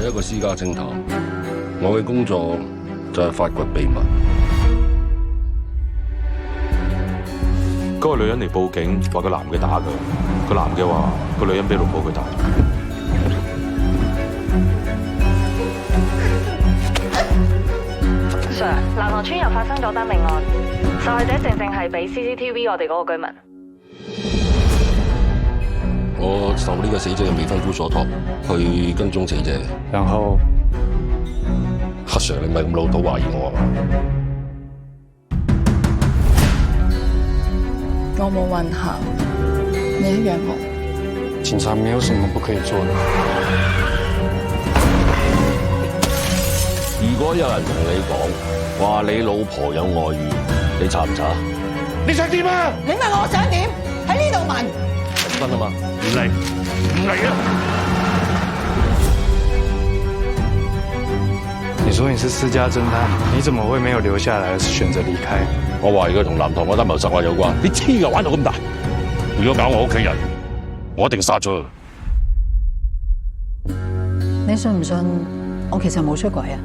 係一個私家偵探，我嘅工作就係發掘秘密。嗰個女人嚟報警，話個男嘅打佢，個男嘅話個女人俾老婆佢打。Sir， 南河村又發生咗單命案，受害者正係俾 CCTV 我哋嗰個居民。我受呢個死者嘅未婚夫所託，去跟蹤死者。然後，阿 Sir， 你唔係咁老土懷疑我啊？我冇運行，你一樣冇。警察沒有什麼不可以做的。如果有人同你講話你老婆有外遇，你查唔查？你想點啊？你問我想點？喺呢度問。離婚啊嘛？唔嚟，唔嚟啊！你說你是私家偵探，你怎麼會沒有留下來，而是選擇離開？我懷疑佢同南唐嗰單謀殺案有關。你黐嘅玩到咁大，如果搞我屋企人，我一定殺咗佢。你信唔信？我其實冇出軌啊！